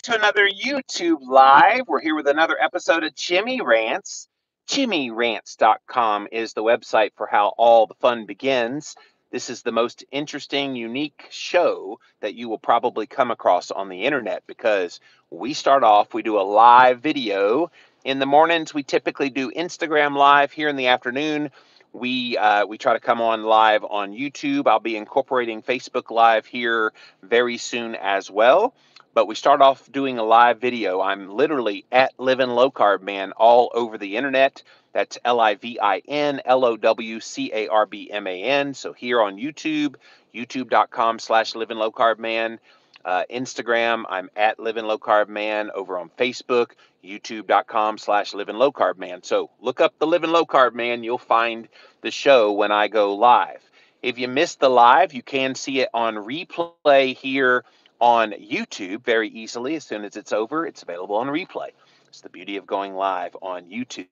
to another YouTube Live. We're here with another episode of Jimmy Rants. JimmyRants.com is the website for how all the fun begins. This is the most interesting, unique show that you will probably come across on the internet because we start off, we do a live video. In the mornings, we typically do Instagram Live. Here in the afternoon, we try to come on live on YouTube. I'll be incorporating Facebook Live here very soon as well. But we start off doing a live video. I'm literally at Living Low Carb Man all over the internet. That's LIVINLOWCARBMAN. So here on YouTube, youtube.com/Living Low Carb Man. Instagram, I'm at Living Low Carb Man. Over on Facebook, youtube.com/Living Low Carb Man. So look up the Living Low Carb Man. You'll find the show when I go live. If you missed the live, you can see it on replay here on YouTube very easily. As soon as it's over, it's available on replay. It's the beauty of going live on YouTube.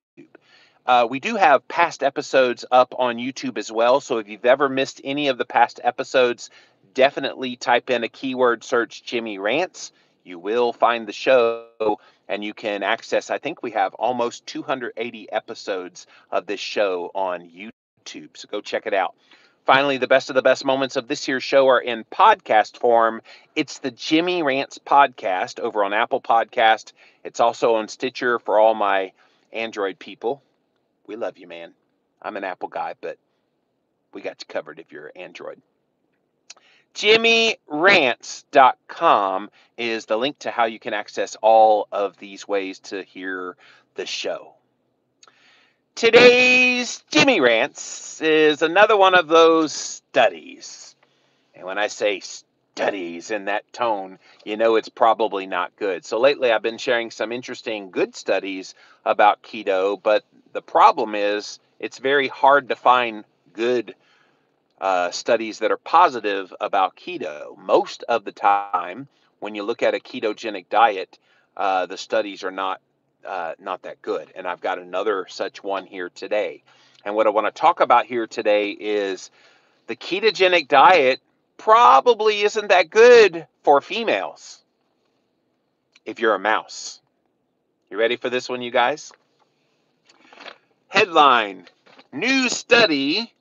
We do have past episodes up on YouTube as well. So if you've ever missed any of the past episodes, definitely type in a keyword search Jimmy Rants. You will find the show and you can access, I think we have almost 280 episodes of this show on YouTube. So go check it out. Finally, the best of the best moments of this year's show are in podcast form. It's the Jimmy Rants podcast over on Apple Podcast. It's also on Stitcher for all my Android people. We love you, man. I'm an Apple guy, but we got you covered if you're Android. JimmyRants.com is the link to how you can access all of these ways to hear the show. Today's Jimmy Rants is another one of those studies. And when I say studies in that tone, you know it's probably not good. So lately I've been sharing some interesting good studies about keto, but the problem is it's very hard to find good studies that are positive about keto. Most of the time, when you look at a ketogenic diet, the studies are not that good. And I've got another such one here today. And what I want to talk about here today is the ketogenic diet probably isn't that good for females if you're a mouse. You ready for this one, you guys? Headline: New study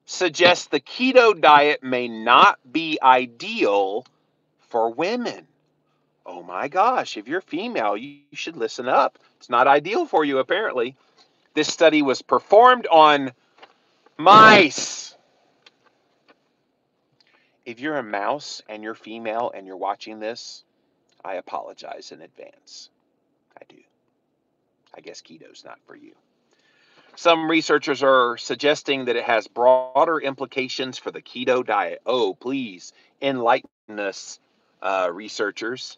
suggests the keto diet may not be ideal for women. Oh my gosh, if you're female, you should listen up. It's not ideal for you, apparently. This study was performed on mice. If you're a mouse and you're female and you're watching this, I apologize in advance. I do. I guess keto's not for you. Some researchers are suggesting that it has broader implications for the keto diet. Oh, please enlighten us, researchers.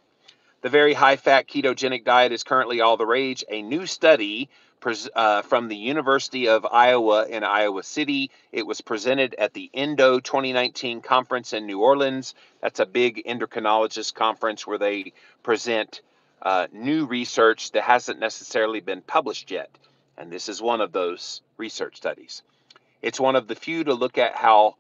The very high-fat ketogenic diet is currently all the rage. A new study from the University of Iowa in Iowa City. It was presented at the Endo 2019 conference in New Orleans. That's a big endocrinologist conference where they present new research that hasn't necessarily been published yet. And this is one of those research studies. It's one of the few to look at how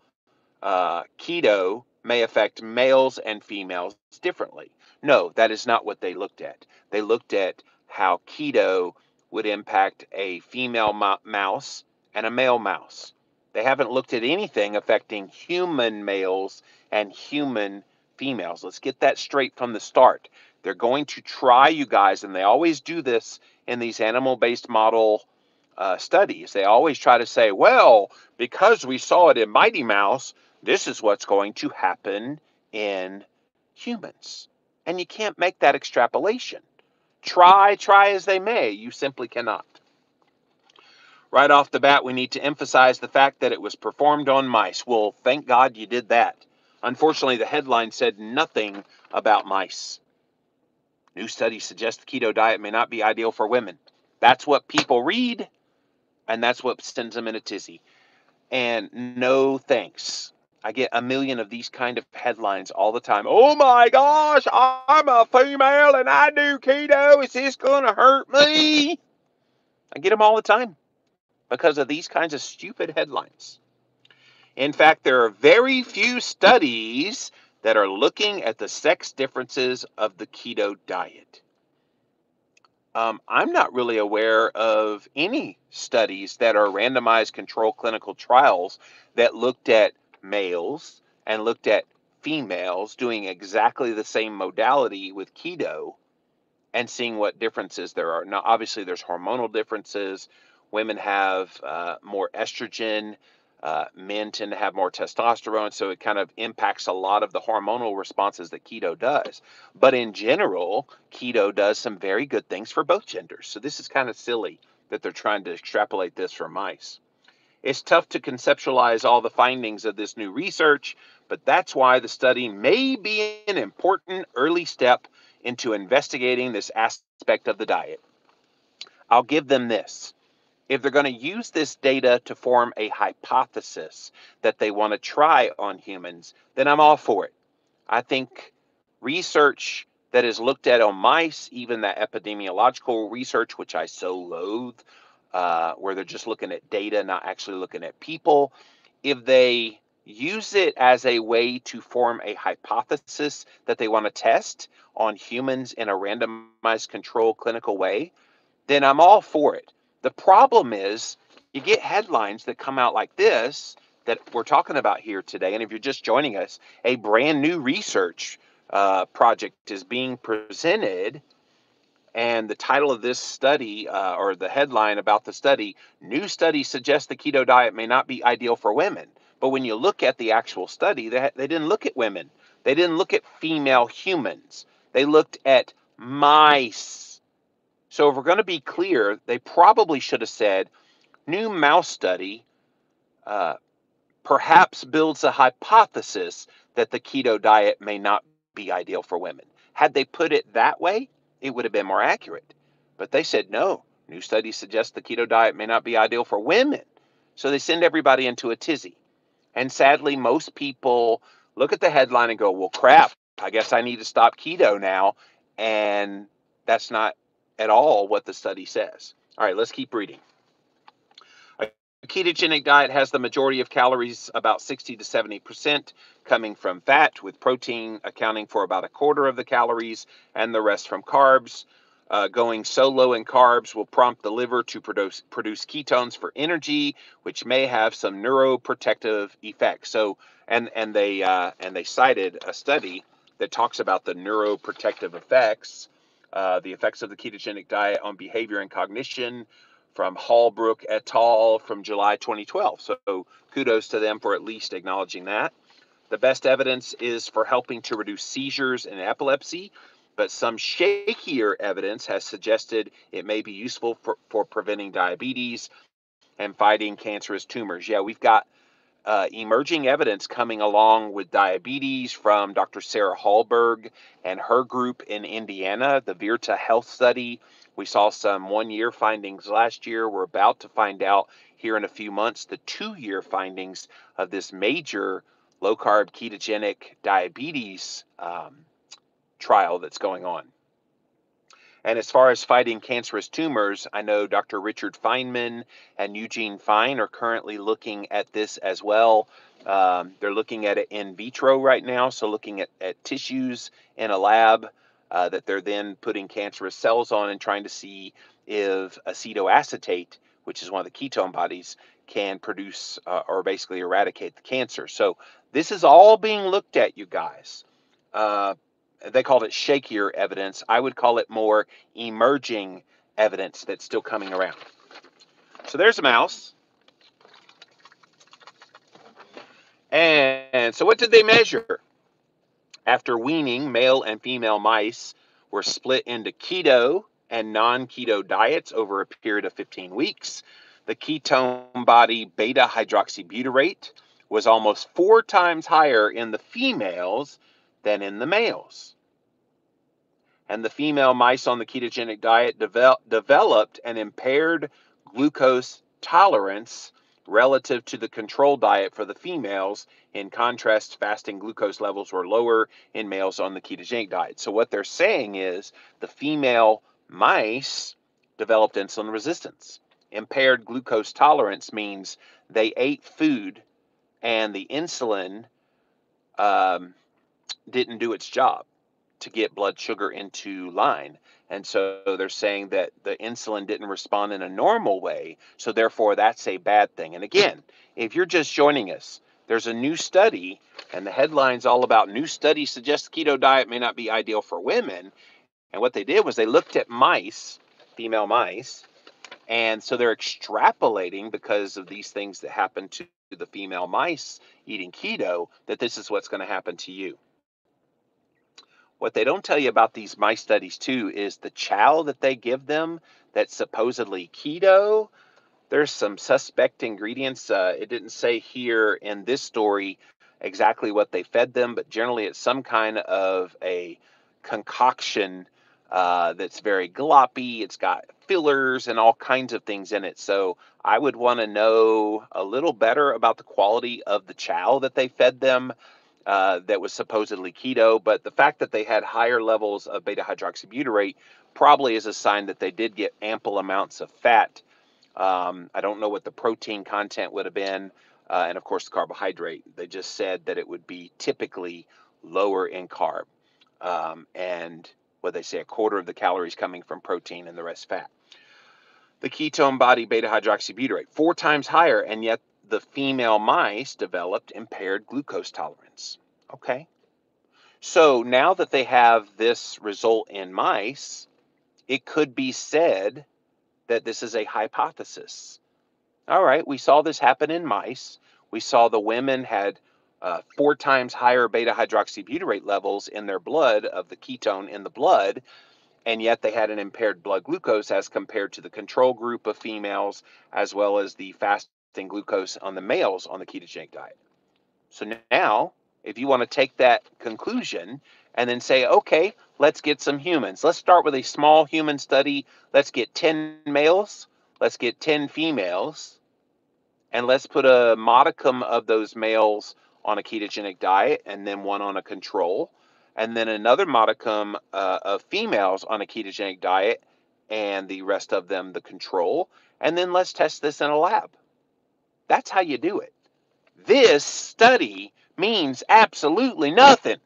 keto may affect males and females differently. No, that is not what they looked at. They looked at how keto would impact a female mouse and a male mouse. They haven't looked at anything affecting human males and human females. Let's get that straight from the start. They're going to try, you guys, and they always do this in these animal-based model studies. They always try to say, well, because we saw it in Mighty Mouse, this is what's going to happen in humans. And you can't make that extrapolation. Try as they may, you simply cannot. Right off the bat, we need to emphasize the fact that it was performed on mice. Well, thank God you did that. Unfortunately, the headline said nothing about mice. New studies suggest the keto diet may not be ideal for women. That's what people read, and that's what sends them in a tizzy. And no thanks. I get a million of these kind of headlines all the time. Oh my gosh, I'm a female and I do keto. Is this going to hurt me? I get them all the time because of these kinds of stupid headlines. In fact, there are very few studies that are looking at the sex differences of the keto diet. I'm not really aware of any studies that are randomized control clinical trials that looked at males and looked at females doing exactly the same modality with keto and seeing what differences there are. Now, obviously, there's hormonal differences. Women have more estrogen. Men tend to have more testosterone, so it kind of impacts a lot of the hormonal responses that keto does. But in general, keto does some very good things for both genders. So this is kind of silly that they're trying to extrapolate this for mice. It's tough to conceptualize all the findings of this new research, but that's why the study may be an important early step into investigating this aspect of the diet. I'll give them this. If they're going to use this data to form a hypothesis that they want to try on humans, then I'm all for it. I think research that is looked at on mice, even that epidemiological research, which I so loathe, where they're just looking at data, not actually looking at people, if they use it as a way to form a hypothesis that they want to test on humans in a randomized control clinical way, then I'm all for it. The problem is you get headlines that come out like this that we're talking about here today. And if you're just joining us, a brand new research project is being presented. And the title of this study, or the headline about the study, new study suggests the keto diet may not be ideal for women. But when you look at the actual study, they didn't look at women. They didn't look at female humans. They looked at mice. So if we're going to be clear, they probably should have said, new mouse study uh, perhaps builds a hypothesis that the keto diet may not be ideal for women. Had they put it that way, it would have been more accurate. But they said, no, new studies suggest the keto diet may not be ideal for women. So they send everybody into a tizzy. And sadly, most people look at the headline and go, well, crap, I guess I need to stop keto now. And that's not at all what the study says. All right, let's keep reading. A ketogenic diet has the majority of calories, about 60 to 70%, coming from fat, with protein accounting for about a quarter of the calories and the rest from carbs. Going so low in carbs will prompt the liver to produce ketones for energy, which may have some neuroprotective effects. So, and they cited a study that talks about the neuroprotective effects, the effects of the ketogenic diet on behavior and cognition, from Hallbrook et al. From July 2012. So kudos to them for at least acknowledging that. The best evidence is for helping to reduce seizures and epilepsy, but some shakier evidence has suggested it may be useful for preventing diabetes and fighting cancerous tumors. Yeah, we've got emerging evidence coming along with diabetes from Dr. Sarah Hallberg and her group in Indiana, the Virta Health Study. We saw some 1-year findings last year. We're about to find out here in a few months the 2-year findings of this major low carb ketogenic diabetes trial that's going on. And as far as fighting cancerous tumors, I know Dr. Richard Feynman and Eugene Fine are currently looking at this as well. They're looking at it in vitro right now, so looking at tissues in a lab that they're then putting cancerous cells on and trying to see if acetoacetate, which is one of the ketone bodies, can produce or basically eradicate the cancer. So this is all being looked at, you guys. They called it shakier evidence. I would call it more emerging evidence that's still coming around. So there's a mouse. And so what did they measure? After weaning, male and female mice were split into keto and non-keto diets over a period of 15 weeks. The ketone body beta hydroxybutyrate was almost 4 times higher in the females than in the males. And the female mice on the ketogenic diet developed an impaired glucose tolerance relative to the control diet for the females. In contrast, fasting glucose levels were lower in males on the ketogenic diet. So what they're saying is the female mice developed insulin resistance. Impaired glucose tolerance means they ate food and the insulin didn't do its job to get blood sugar into line. And so they're saying that the insulin didn't respond in a normal way. So therefore, that's a bad thing. And again, if you're just joining us, there's a new study, and the headline's all about new study suggests keto diet may not be ideal for women. And what they did was they looked at mice, female mice, and so they're extrapolating because of these things that happen to the female mice eating keto, that this is what's going to happen to you. What they don't tell you about these mice studies, too, is the chow that they give them that's supposedly keto. There's some suspect ingredients. It didn't say here in this story exactly what they fed them, but generally it's some kind of a concoction that's very gloppy. It's got fillers and all kinds of things in it. So I would want to know a little better about the quality of the chow that they fed them that was supposedly keto. But the fact that they had higher levels of beta hydroxybutyrate probably is a sign that they did get ample amounts of fat. I don't know what the protein content would have been, and of course the carbohydrate. They just said that it would be typically lower in carb, and what they say, a quarter of the calories coming from protein and the rest fat. The ketone body beta hydroxybutyrate, 4 times higher, and yet the female mice developed impaired glucose tolerance. Okay, so now that they have this result in mice, it could be said that this is a hypothesis. All right, we saw this happen in mice. We saw the women had 4 times higher beta hydroxybutyrate levels in their blood of the ketone in the blood, and yet they had an impaired blood glucose as compared to the control group of females, as well as the fasting glucose on the males on the ketogenic diet. So now, if you want to take that conclusion and then say, okay, let's get some humans. Let's start with a small human study. Let's get 10 males. Let's get 10 females. And let's put a modicum of those males on a ketogenic diet and then one on a control. And then another modicum of females on a ketogenic diet and the rest of them the control. And then let's test this in a lab. That's how you do it. This study means absolutely nothing.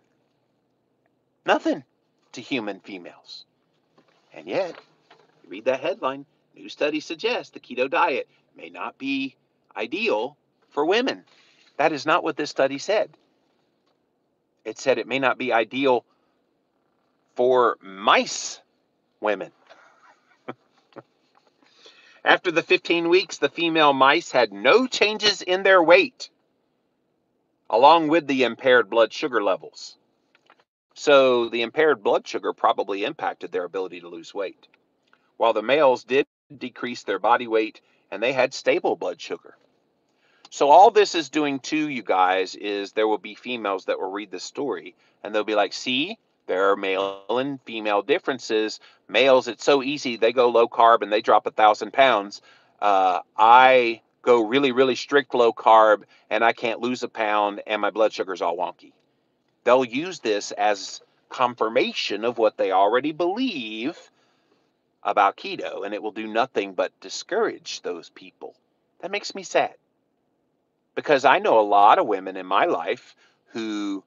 Nothing to human females. And yet, you read that headline, new study suggests the keto diet may not be ideal for women. That is not what this study said. It said it may not be ideal for mice women. After the 15 weeks, the female mice had no changes in their weight, along with the impaired blood sugar levels. So the impaired blood sugar probably impacted their ability to lose weight, while the males did decrease their body weight and they had stable blood sugar. So all this is doing too, you guys, is there will be females that will read this story and they'll be like, see, there are male and female differences. Males, it's so easy. They go low carb and they drop 1,000 pounds. I go really, really strict low carb and I can't lose a pound and my blood sugar's all wonky. They'll use this as confirmation of what they already believe about keto, and it will do nothing but discourage those people. That makes me sad. Because I know a lot of women in my life who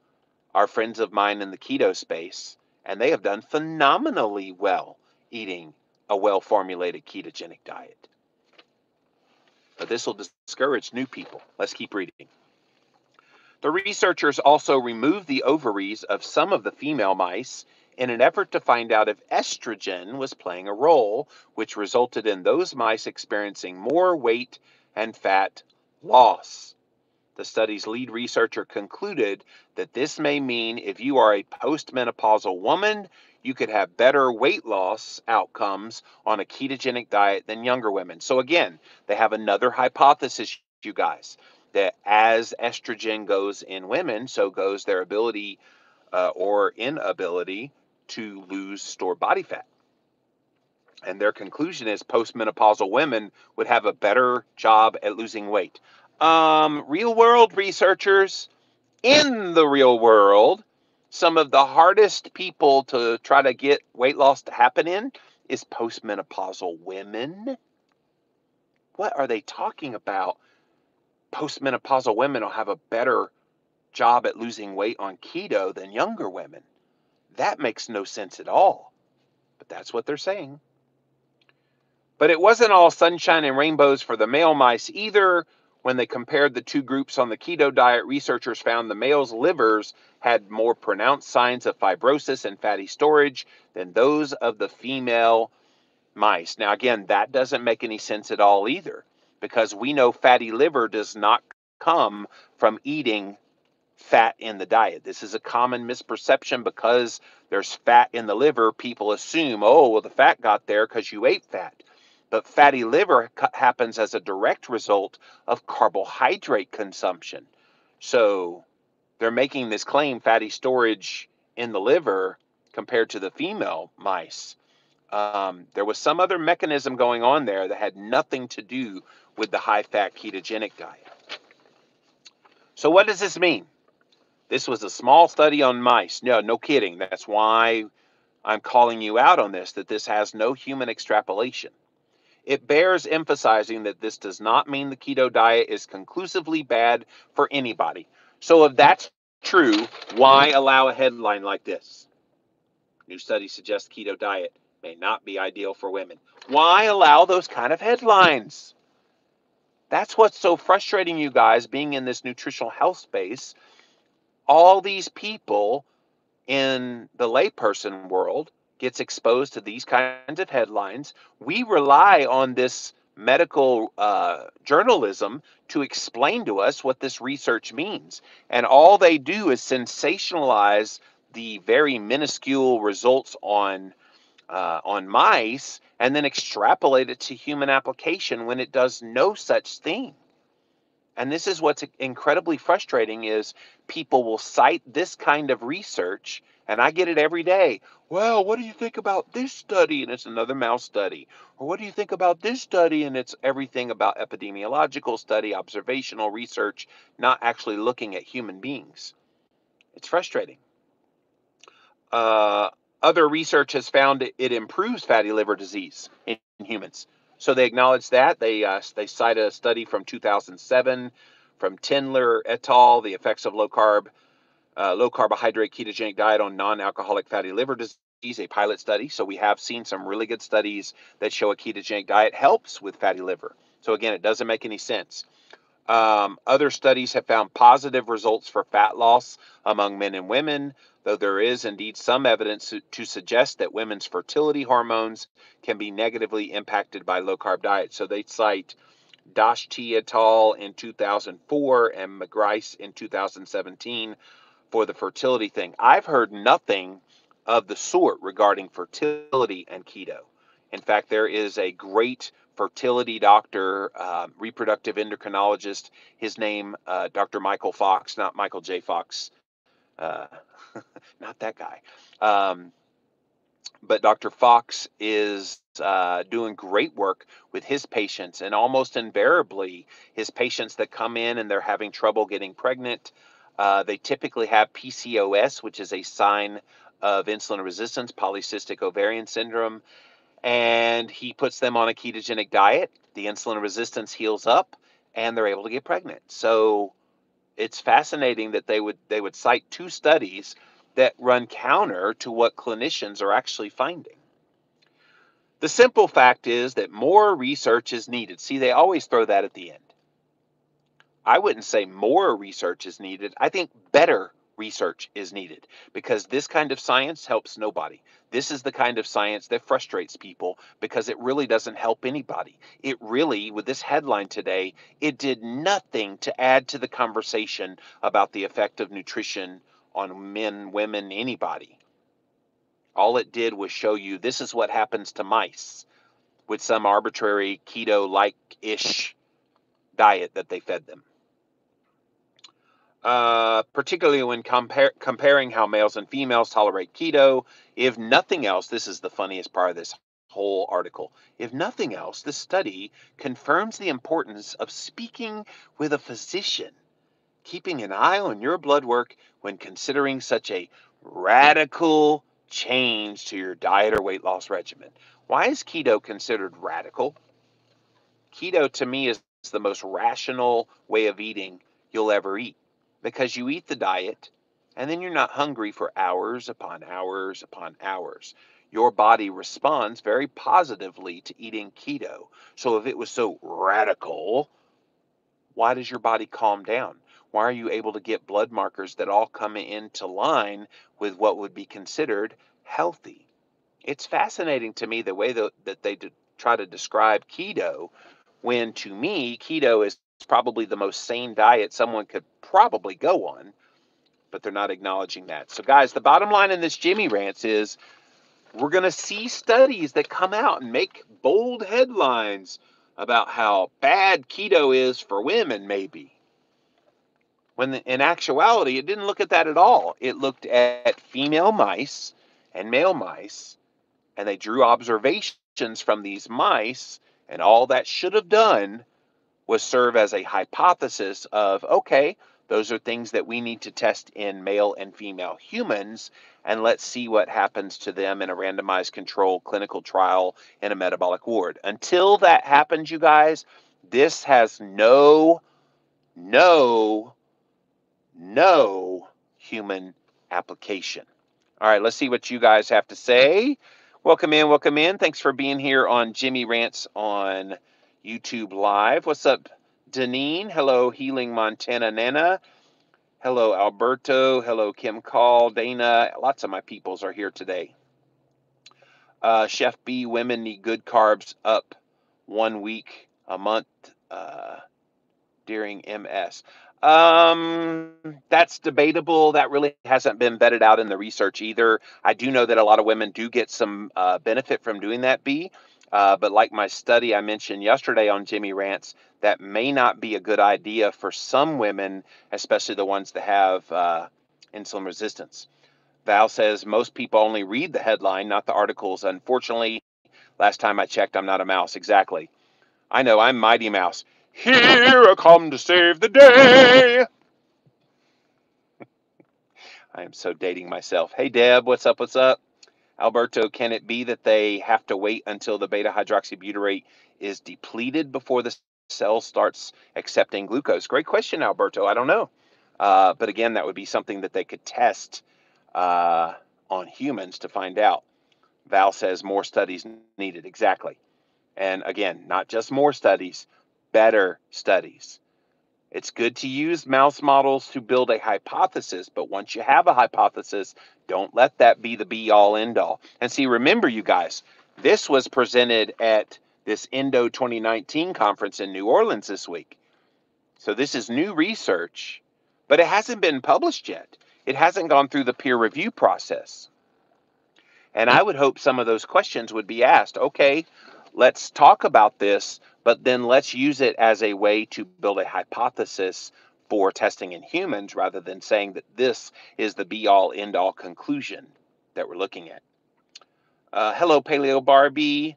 are friends of mine in the keto space, and they have done phenomenally well eating a well-formulated ketogenic diet. But this will discourage new people. Let's keep reading. The researchers also removed the ovaries of some of the female mice in an effort to find out if estrogen was playing a role, which resulted in those mice experiencing more weight and fat loss. The study's lead researcher concluded that this may mean if you are a postmenopausal woman, you could have better weight loss outcomes on a ketogenic diet than younger women. So again, they have another hypothesis, you guys, that as estrogen goes in women, so goes their ability or inability to lose stored body fat. And their conclusion is postmenopausal women would have a better job at losing weight. Real world researchers, in the real world, some of the hardest people to try to get weight loss to happen in is postmenopausal women. What are they talking about? Postmenopausal women will have a better job at losing weight on keto than younger women. That makes no sense at all, but that's what they're saying. But it wasn't all sunshine and rainbows for the male mice either. When they compared the two groups on the keto diet, researchers found the males' livers had more pronounced signs of fibrosis and fatty storage than those of the female mice. Now, again, that doesn't make any sense at all either, because we know fatty liver does not come from eating fat in the diet. This is a common misperception. Because there's fat in the liver, people assume, oh, well, the fat got there because you ate fat. But fatty liver happens as a direct result of carbohydrate consumption. So they're making this claim, fatty storage in the liver compared to the female mice. There was some other mechanism going on there that had nothing to do with the high-fat ketogenic diet. So what does this mean? This was a small study on mice. No kidding. That's why I'm calling you out on this, that this has no human extrapolation. It bears emphasizing that this does not mean the keto diet is conclusively bad for anybody. So if that's true, why allow a headline like this? New study suggests keto diet may not be ideal for women. Why allow those kind of headlines? That's what's so frustrating, you guys, being in this nutritional health space. All these people in the layperson world gets exposed to these kinds of headlines. We rely on this medical journalism to explain to us what this research means. And all they do is sensationalize the very minuscule results on mice and then extrapolate it to human application when it does no such thing. And this is what's incredibly frustrating, is people will cite this kind of research, and I get it every day. Well, what do you think about this study? And it's another mouse study. Or what do you think about this study? And it's everything about epidemiological study, observational research, not actually looking at human beings. It's frustrating. Other research has found it improves fatty liver disease in humans. So they acknowledge that. They cite a study from 2007 from Tendler et al., the effects of low carbohydrate ketogenic diet on non-alcoholic fatty liver disease, a pilot study. So we have seen some really good studies that show a ketogenic diet helps with fatty liver. So again, it doesn't make any sense. Other studies have found positive results for fat loss among men and women, though there is indeed some evidence to suggest that women's fertility hormones can be negatively impacted by low-carb diets. So they cite Dashti et al. In 2004 and McGrice in 2017 for the fertility thing. I've heard nothing of the sort regarding fertility and keto. In fact, there is a great fertility doctor, reproductive endocrinologist. His name, Dr. Michael Fox, not Michael J. Fox, uh, not that guy. But Dr. Fox is doing great work with his patients, and almost invariably, his patients that come in and they're having trouble getting pregnant, they typically have PCOS, which is a sign of insulin resistance, polycystic ovarian syndrome, and he puts them on a ketogenic diet. The insulin resistance heals up, and they're able to get pregnant. So it's fascinating that they would cite two studies that run counter to what clinicians are actually finding. The simple fact is that more research is needed. See, they always throw that at the end. I wouldn't say more research is needed. I think better research is needed, because this kind of science helps nobody. This is the kind of science that frustrates people because it really doesn't help anybody. It really, with this headline today, it did nothing to add to the conversation about the effect of nutrition on men, women, anybody. All it did was show you this is what happens to mice with some arbitrary keto-like-ish diet that they fed them. Particularly when comparing how males and females tolerate keto. If nothing else, this is the funniest part of this whole article. If nothing else, this study confirms the importance of speaking with a physician, keeping an eye on your blood work when considering such a radical change to your diet or weight loss regimen. Why is keto considered radical? Keto to me is the most rational way of eating you'll ever eat. because you eat the diet and then you're not hungry for hours upon hours upon hours. Your body responds very positively to eating keto. So if it was so radical, why does your body calm down? Why are you able to get blood markers that all come into line with what would be considered healthy? It's fascinating to me the way that they try to describe keto, when to me, keto is probably the most sane diet someone could probably go on, but they're not acknowledging that. So, guys, the bottom line in this Jimmy Rants is we're going to see studies that come out and make bold headlines about how bad keto is for women, maybe. When in actuality, it didn't look at that at all. It looked at female mice and male mice, and they drew observations from these mice, and all that should have done was serve as a hypothesis of, okay, those are things that we need to test in male and female humans, and let's see what happens to them in a randomized controlled clinical trial in a metabolic ward. Until that happens, you guys, this has no no human application. All right, let's see what you guys have to say. Welcome in, welcome in. Thanks for being here on Jimmy Rants on YouTube Live. What's up, Deneen? Hello, Healing Montana Nana. Hello, Alberto. Hello, Kim Call, Dana. Lots of my peoples are here today. Chef B, women need good carbs up 1 week a month during MS. That's debatable. That really hasn't been vetted out in the research either. I do know that a lot of women do get some benefit from doing that, B. But like my study I mentioned yesterday on Jimmy Rants, that may not be a good idea for some women, especially the ones that have insulin resistance. Val says most people only read the headline, not the articles. Unfortunately, last time I checked, I'm not a mouse. Exactly. I know, I'm Mighty Mouse. Here I come to save the day. I am so dating myself. Hey, Deb, what's up? What's up? Alberto, can it be that they have to wait until the beta hydroxybutyrate is depleted before the cell starts accepting glucose? Great question, Alberto. I don't know. But again, that would be something that they could test on humans to find out. Val says more studies needed. Exactly. And again, not just more studies, better studies. It's good to use mouse models to build a hypothesis, but once you have a hypothesis, don't let that be the be all end all. And see, remember, you guys, this was presented at this Endo 2019 conference in New Orleans this week. So this is new research, but it hasn't been published yet. It hasn't gone through the peer review process. And I would hope some of those questions would be asked. Okay, let's talk about this, but then let's use it as a way to build a hypothesis for testing in humans rather than saying that this is the be all end all conclusion that we're looking at. Hello, Paleo Barbie.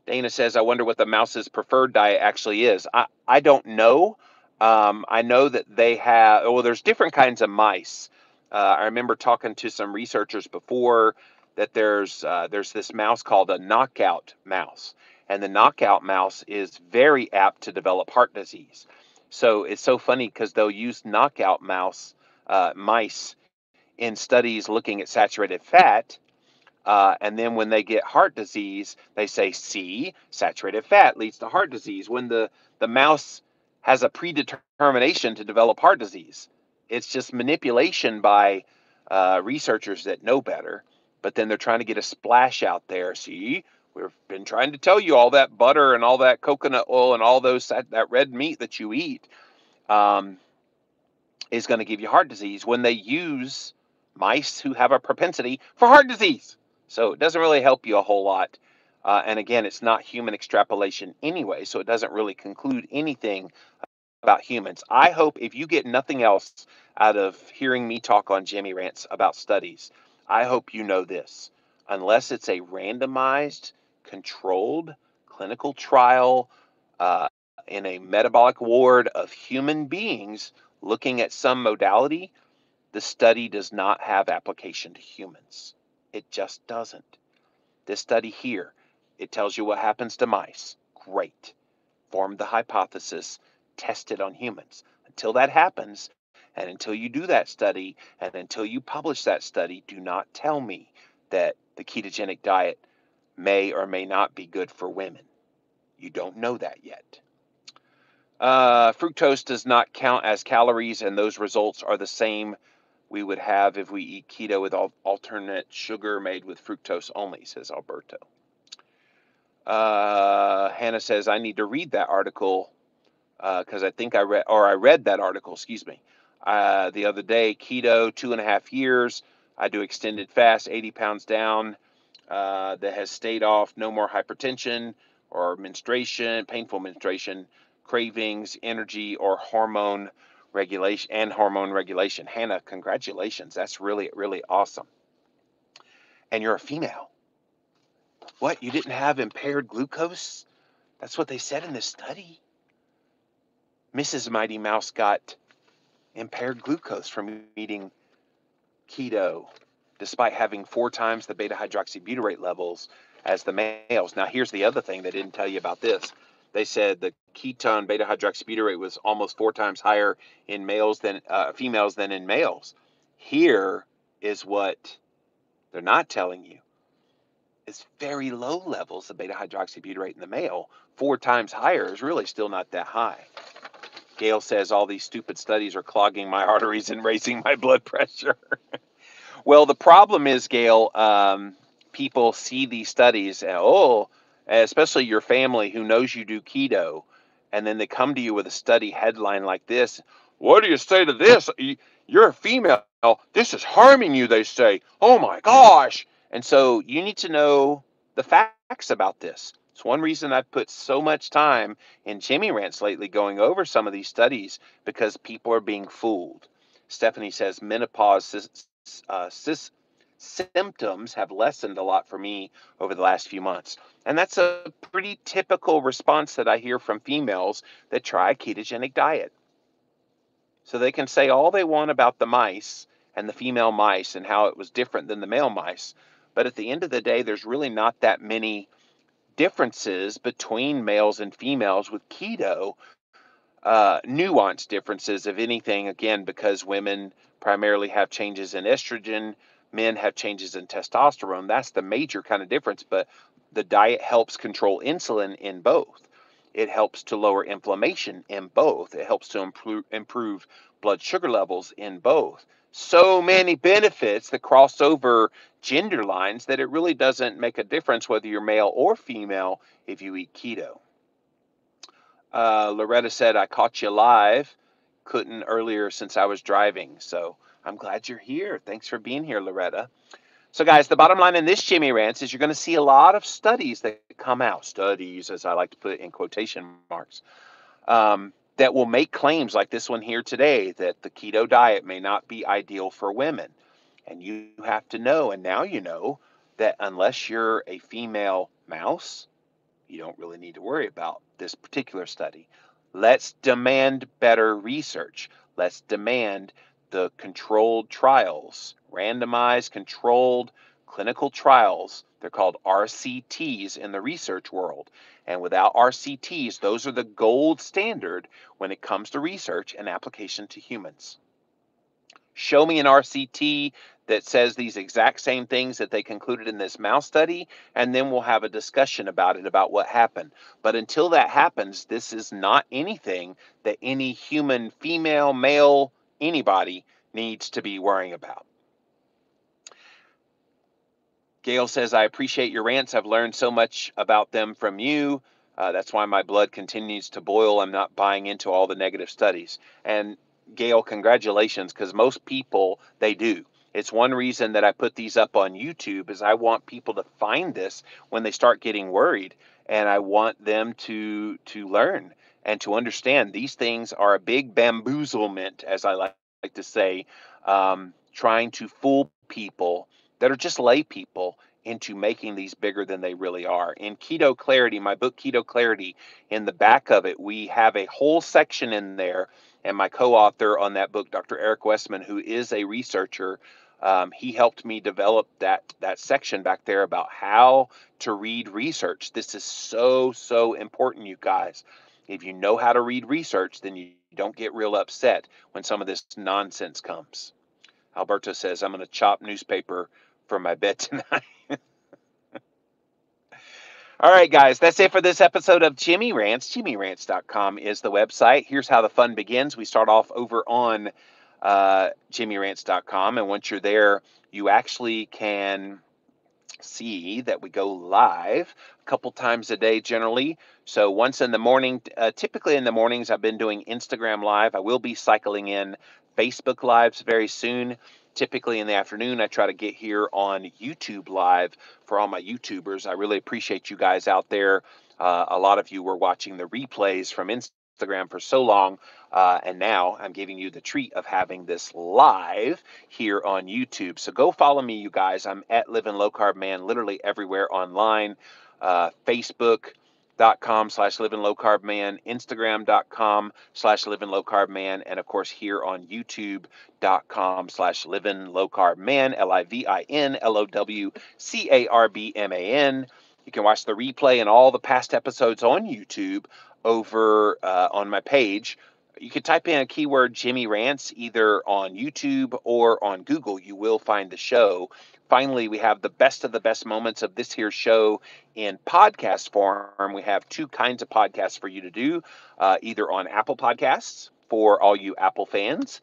Dana says, I wonder what the mouse's preferred diet actually is. I don't know. I know that they have, well, there's different kinds of mice. I remember talking to some researchers before that there's this mouse called a knockout mouse. And the knockout mouse is very apt to develop heart disease. So it's so funny because they'll use knockout mice in studies looking at saturated fat, and then when they get heart disease, they say, see, saturated fat leads to heart disease. When the mouse has a predetermination to develop heart disease, it's just manipulation by researchers that know better. But then they're trying to get a splash out there. See, we've been trying to tell you all that butter and all that coconut oil and all that red meat that you eat is going to give you heart disease when they use mice who have a propensity for heart disease. So it doesn't really help you a whole lot. And again, it's not human extrapolation anyway, so it doesn't really conclude anything about humans. I hope if you get nothing else out of hearing me talk on Jimmy Rants about studies, I hope you know this. Unless it's a randomized, controlled clinical trial in a metabolic ward of human beings looking at some modality, the study does not have application to humans. It just doesn't. This study here, it tells you what happens to mice. Great. Form the hypothesis, test it on humans. Until that happens, And until you do that study and until you publish that study, do not tell me that the ketogenic diet may or may not be good for women. You don't know that yet. Fructose does not count as calories, and those results are the same we would have if we eat keto with alternate sugar made with fructose only, says Alberto. Hannah says, I need to read that article because I think I read that article, excuse me, the other day. Keto, 2.5 years. I do extended fast, 80 pounds down. That has stayed off, no more hypertension or menstruation, painful menstruation, cravings, energy, or hormone regulation. Hannah, congratulations. That's really, really awesome. And you're a female. What? You didn't have impaired glucose? That's what they said in this study. Mrs. Mighty Mouse got impaired glucose from eating keto, despite having 4 times the beta hydroxybutyrate levels as the males. Now, here's the other thing they didn't tell you about this. They said the ketone beta hydroxybutyrate was almost 4 times higher in females than in males. Here is what they're not telling you. It's very low levels of beta hydroxybutyrate in the male. 4 times higher is really still not that high. Gail says all these stupid studies are clogging my arteries and raising my blood pressure. Well, the problem is, Gail, people see these studies, and, especially your family who knows you do keto, and then they come to you with a study headline like this. What do you say to this? You're a female. This is harming you, they say. Oh my gosh. And so you need to know the facts about this. It's one reason I've put so much time in Jimmy Rants lately going over some of these studies, because people are being fooled. Stephanie says menopause symptoms have lessened a lot for me over the last few months. And that's a pretty typical response that I hear from females that try a ketogenic diet. So they can say all they want about the mice and the female mice and how it was different than the male mice. But at the end of the day, there's really not that many differences between males and females with keto. Nuanced differences, if anything, again, because women primarily have changes in estrogen, men have changes in testosterone. That's the major kind of difference. But the diet helps control insulin in both. It helps to lower inflammation in both. It helps to improve blood sugar levels in both. So many benefits that cross over gender lines that it really doesn't make a difference whether you're male or female if you eat keto. Loretta said, I caught you live. Couldn't earlier since I was driving. So I'm glad you're here. Thanks for being here, Loretta. So, guys, the bottom line in this Jimmy Rants is you're going to see a lot of studies that come out, studies, as I like to put it in quotation marks, that will make claims like this one here today, that the keto diet may not be ideal for women. And you have to know, and now you know, that unless you're a female mouse, you don't really need to worry about this particular study. Let's demand better research. Let's demand the controlled trials, randomized controlled clinical trials. They're called RCTs in the research world. And without RCTs, those are the gold standard when it comes to research and application to humans. Show me an RCT that says these exact same things that they concluded in this mouse study, and then we'll have a discussion about it, about what happened. But until that happens, this is not anything that any human, female, male, anybody needs to be worrying about. Gail says, I appreciate your rants. I've learned so much about them from you. That's why my blood continues to boil. I'm not buying into all the negative studies. And Gail, congratulations, because most people, they do. It's one reason that I put these up on YouTube is I want people to find this when they start getting worried. And I want them to learn and to understand these things are a big bamboozlement, as I like to say, trying to fool people that are just lay people into making these bigger than they really are. In Keto Clarity, my book Keto Clarity, in the back of it, we have a whole section in there, and my co-author on that book, Dr. Eric Westman, who is a researcher, he helped me develop that section back there about how to read research. This is so important, you guys. If you know how to read research, then you don't get real upset when some of this nonsense comes. Alberto says, I'm going to chop newspaper for my bed tonight. All right, guys, that's it for this episode of Jimmy Rants. JimmyRants.com is the website. Here's how the fun begins. We start off over on JimmyRants.com, and once you're there, you actually can see that we go live a couple times a day generally. So once in the morning, typically in the mornings, I've been doing Instagram Live. I will be cycling in Facebook Lives very soon. Typically in the afternoon, I try to get here on YouTube Live for all my YouTubers. I really appreciate you guys out there. A lot of you were watching the replays from Instagram for so long, and now I'm giving you the treat of having this live here on YouTube. So go follow me, you guys. I'm at Living Low Carb Man, literally everywhere online. Facebook.com/Living Low Carb Man, Instagram.com/Living Low Carb Man, and of course here on YouTube.com/Living Low Carb Man, LIVINLOWCARBMAN. You can watch the replay and all the past episodes on YouTube over on my page. You can type in a keyword Jimmy Rants either on YouTube or on Google. You will find the show. Finally, we have the best of the best moments of this here show in podcast form. We have two kinds of podcasts for you to do, either on Apple Podcasts for all you Apple fans,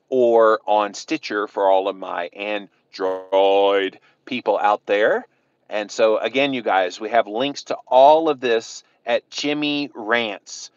or on Stitcher for all of my Android people out there. And so, again, you guys, we have links to all of this at jimmyrants.com.